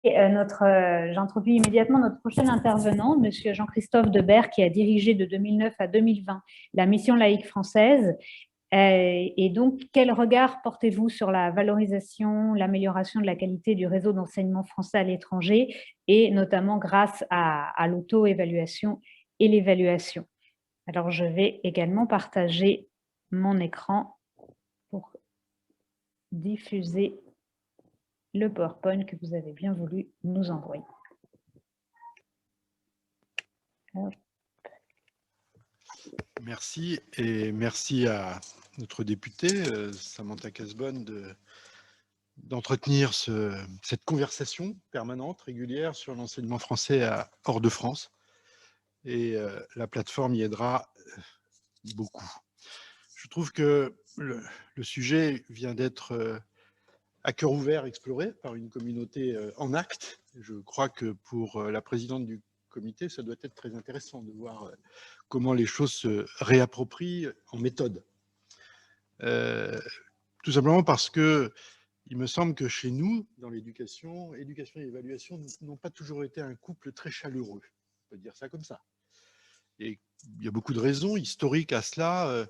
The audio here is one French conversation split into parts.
J'introduis immédiatement notre prochain intervenant, Monsieur Jean-Christophe Debert, qui a dirigé de 2009 à 2020 la mission laïque française. Et donc, quel regard portez-vous sur la valorisation, l'amélioration de la qualité du réseau d'enseignement français à l'étranger, et notamment grâce à l'auto-évaluation et l'évaluation? Alors, je vais également partager mon écran pour diffuser le PowerPoint que vous avez bien voulu nous envoyer. Hop. Merci, et merci à notre députée Samantha Cazebonne d'entretenir cette conversation permanente, régulière sur l'enseignement français hors de France. Et la plateforme y aidera beaucoup. Je trouve que le sujet vient d'être à cœur ouvert exploré par une communauté en acte. Je crois que pour la présidente du comité, ça doit être très intéressant de voir comment les choses se réapproprient en méthode. Tout simplement parce que il me semble que chez nous, dans l'éducation, éducation et évaluation n'ont pas toujours été un couple très chaleureux. On peut dire ça comme ça. Et il y a beaucoup de raisons historiques à cela,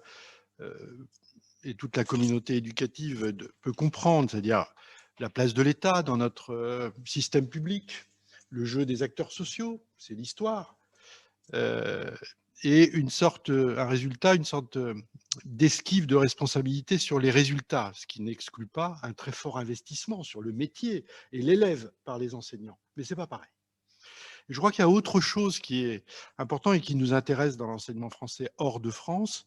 et toute la communauté éducative peut comprendre, c'est-à-dire la place de l'État dans notre système public, le jeu des acteurs sociaux, c'est l'histoire, et un résultat, une sorte d'esquive de responsabilité sur les résultats, ce qui n'exclut pas un très fort investissement sur le métier et l'élève par les enseignants. Mais c'est pas pareil. Je crois qu'il y a autre chose qui est important et qui nous intéresse dans l'enseignement français hors de France,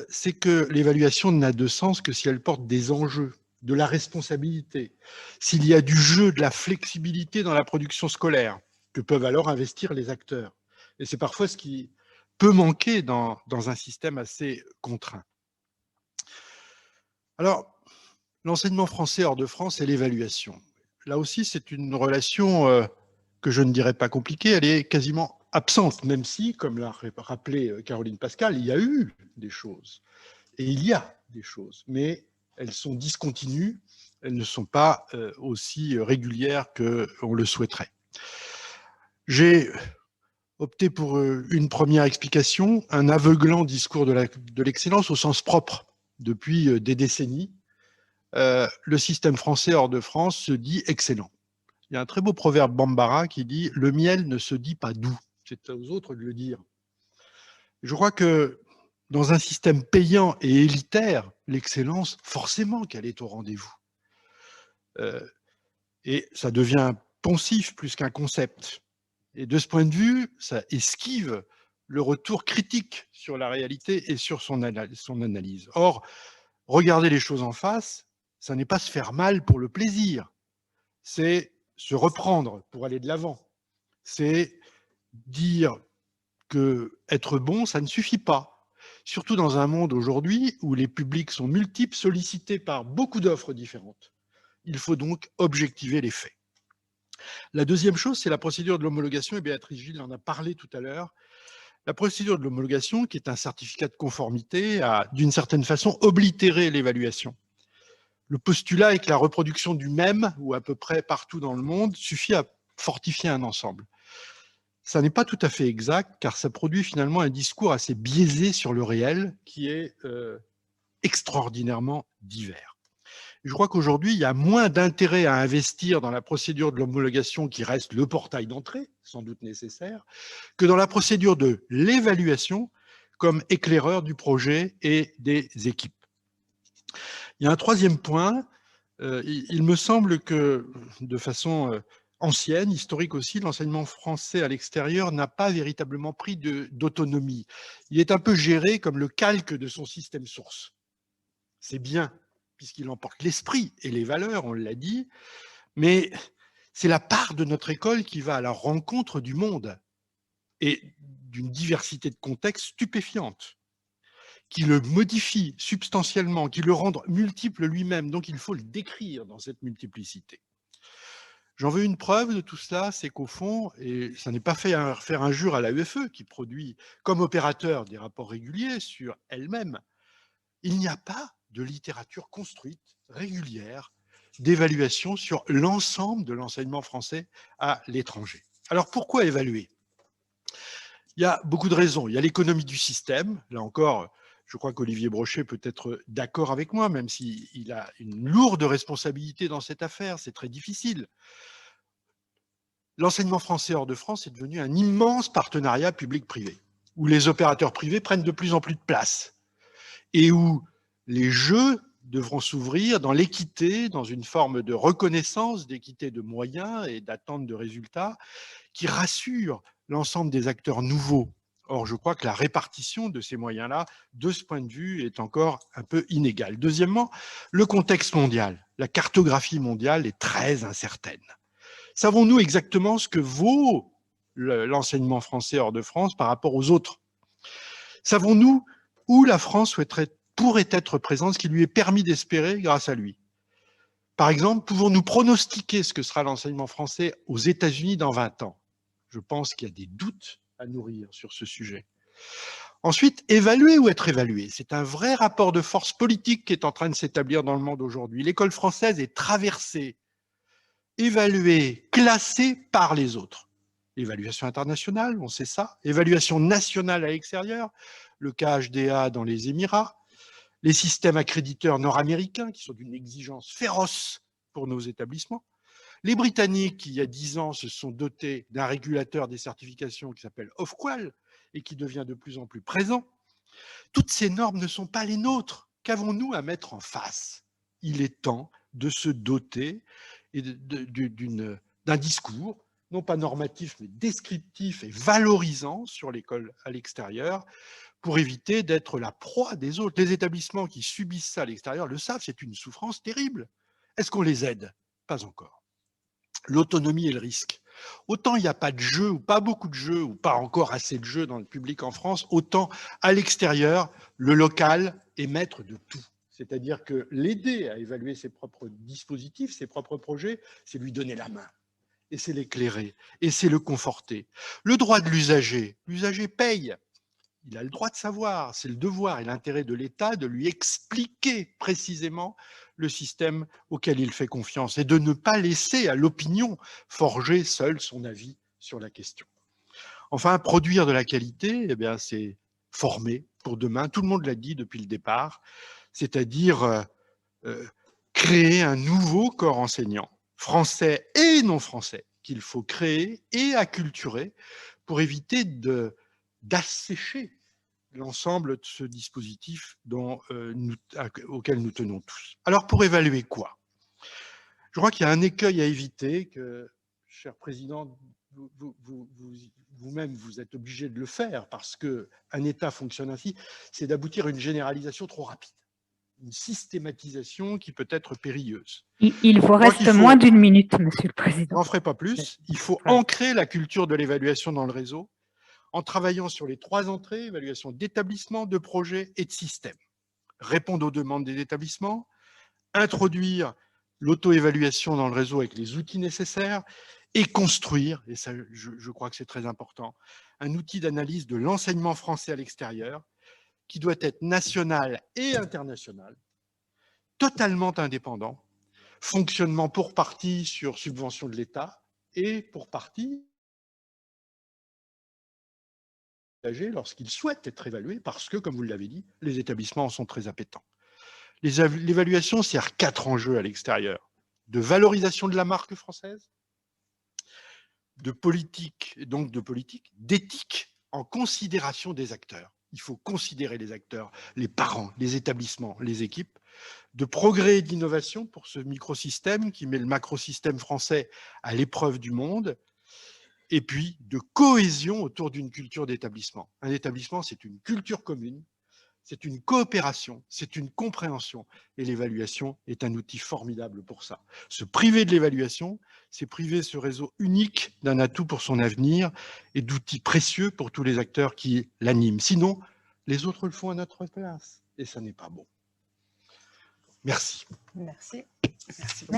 c'est que l'évaluation n'a de sens que si elle porte des enjeux, de la responsabilité, s'il y a du jeu, de la flexibilité dans la production scolaire, que peuvent alors investir les acteurs. Et c'est parfois ce qui peut manquer dans un système assez contraint. Alors, l'enseignement français hors de France et l'évaluation. Là aussi, c'est une relation que je ne dirais pas compliquée, elle est quasiment absente, même si, comme l'a rappelé Caroline Pascal, il y a eu des choses. Et il y a des choses, mais elles sont discontinues, elles ne sont pas aussi régulières qu'on le souhaiterait. J'ai opté pour une première explication, un aveuglant discours de l'excellence au sens propre. Depuis des décennies, le système français hors de France se dit excellent. Il y a un très beau proverbe bambara qui dit « le miel ne se dit pas doux ». C'est aux autres de le dire. Je crois que dans un système payant et élitaire, l'excellence, forcément qu'elle est au rendez-vous. Et ça devient poncif plus qu'un concept. Et de ce point de vue, ça esquive le retour critique sur la réalité et sur son analyse. Or, regarder les choses en face, ça n'est pas se faire mal pour le plaisir, c'est se reprendre pour aller de l'avant. C'est dire que être bon, ça ne suffit pas. Surtout dans un monde aujourd'hui où les publics sont multiples, sollicités par beaucoup d'offres différentes. Il faut donc objectiver les faits. La deuxième chose, c'est la procédure de l'homologation, et Béatrice Gilles en a parlé tout à l'heure. La procédure de l'homologation, qui est un certificat de conformité, a d'une certaine façon oblitéré l'évaluation. Le postulat est que la reproduction du même, ou à peu près partout dans le monde, suffit à fortifier un ensemble. Ça n'est pas tout à fait exact, car ça produit finalement un discours assez biaisé sur le réel, qui est extraordinairement divers. Je crois qu'aujourd'hui, il y a moins d'intérêt à investir dans la procédure de l'homologation, qui reste le portail d'entrée, sans doute nécessaire, que dans la procédure de l'évaluation, comme éclaireur du projet et des équipes. Il y a un troisième point. Il me semble que, de façon ancienne, historique aussi, l'enseignement français à l'extérieur n'a pas véritablement pris d'autonomie. Il est un peu géré comme le calque de son système source. C'est bien, puisqu'il emporte l'esprit et les valeurs, on l'a dit, mais c'est la part de notre école qui va à la rencontre du monde et d'une diversité de contextes stupéfiante, qui le modifie substantiellement, qui le rend multiple lui-même. Donc il faut le décrire dans cette multiplicité. J'en veux une preuve de tout cela, c'est qu'au fond, et ça n'est pas faire injure à l'AEFE, qui produit comme opérateur des rapports réguliers sur elle-même, il n'y a pas de littérature construite, régulière, d'évaluation sur l'ensemble de l'enseignement français à l'étranger. Alors pourquoi évaluer? Il y a beaucoup de raisons. Il y a l'économie du système. Là encore, je crois qu'Olivier Brochet peut être d'accord avec moi, même s'il a une lourde responsabilité dans cette affaire. C'est très difficile. L'enseignement français hors de France est devenu un immense partenariat public-privé, où les opérateurs privés prennent de plus en plus de place et où les jeux devront s'ouvrir dans l'équité, dans une forme de reconnaissance d'équité de moyens et d'attente de résultats qui rassure l'ensemble des acteurs nouveaux. Or, je crois que la répartition de ces moyens-là, de ce point de vue, est encore un peu inégale. Deuxièmement, le contexte mondial. La cartographie mondiale est très incertaine. Savons-nous exactement ce que vaut l'enseignement français hors de France par rapport aux autres? Savons-nous où la France pourrait être présente, ce qui lui est permis d'espérer grâce à lui? Par exemple, pouvons-nous pronostiquer ce que sera l'enseignement français aux États-Unis dans 20 ans? Je pense qu'il y a des doutes à nourrir sur ce sujet. Ensuite, évaluer ou être évalué. C'est un vrai rapport de force politique qui est en train de s'établir dans le monde aujourd'hui. L'école française est traversée, évaluée, classée par les autres. Évaluation internationale, on sait ça. Évaluation nationale à l'extérieur, le cas HDA dans les Émirats. Les systèmes accréditeurs nord-américains qui sont d'une exigence féroce pour nos établissements. Les Britanniques, il y a 10 ans, se sont dotés d'un régulateur des certifications qui s'appelle Ofqual et qui devient de plus en plus présent. Toutes ces normes ne sont pas les nôtres. Qu'avons-nous à mettre en face? Il est temps de se doter d'un discours, non pas normatif, mais descriptif et valorisant sur l'école à l'extérieur, pour éviter d'être la proie des autres. Les établissements qui subissent ça à l'extérieur le savent, c'est une souffrance terrible. Est-ce qu'on les aide? Pas encore. L'autonomie et le risque. Autant il n'y a pas de jeu, ou pas beaucoup de jeux, ou pas encore assez de jeux dans le public en France, autant à l'extérieur, le local est maître de tout. C'est-à-dire que l'aider à évaluer ses propres dispositifs, ses propres projets, c'est lui donner la main. Et c'est l'éclairer, et c'est le conforter. Le droit de l'usager paye. Il a le droit de savoir, c'est le devoir et l'intérêt de l'État de lui expliquer précisément le système auquel il fait confiance et de ne pas laisser à l'opinion forger seule son avis sur la question. Enfin, produire de la qualité, eh bien, c'est former pour demain, tout le monde l'a dit depuis le départ, c'est-à-dire créer un nouveau corps enseignant, français et non français, qu'il faut créer et acculturer pour éviter d'assécher l'ensemble de ce dispositif auquel nous tenons tous. Alors, pour évaluer quoi? Je crois qu'il y a un écueil à éviter, que, cher Président, vous-même, vous êtes obligé de le faire, parce qu'un État fonctionne ainsi, c'est d'aboutir à une généralisation trop rapide, une systématisation qui peut être périlleuse. Il vous reste moins d'une minute, Monsieur le Président. Je n'en ferai pas plus. Il faut ancrer la culture de l'évaluation dans le réseau, en travaillant sur les 3 entrées, évaluation d'établissement, de projet et de système. Répondre aux demandes des établissements, introduire l'auto-évaluation dans le réseau avec les outils nécessaires et construire, et ça je crois que c'est très important, un outil d'analyse de l'enseignement français à l'extérieur qui doit être national et international, totalement indépendant, fonctionnement pour partie sur subvention de l'État et pour partie lorsqu'ils souhaitent être évalués, parce que, comme vous l'avez dit, les établissements en sont très appétents. L'évaluation sert 4 enjeux à l'extérieur: de valorisation de la marque française, de politique, d'éthique en considération des acteurs. Il faut considérer les acteurs, les parents, les établissements, les équipes, de progrès et d'innovation pour ce microsystème qui met le macrosystème français à l'épreuve du monde, et puis de cohésion autour d'une culture d'établissement. Un établissement, c'est une culture commune, c'est une coopération, c'est une compréhension, et l'évaluation est un outil formidable pour ça. Se priver de l'évaluation, c'est priver ce réseau unique d'un atout pour son avenir et d'outils précieux pour tous les acteurs qui l'animent. Sinon, les autres le font à notre place, et ça n'est pas bon. Merci. Merci. Merci.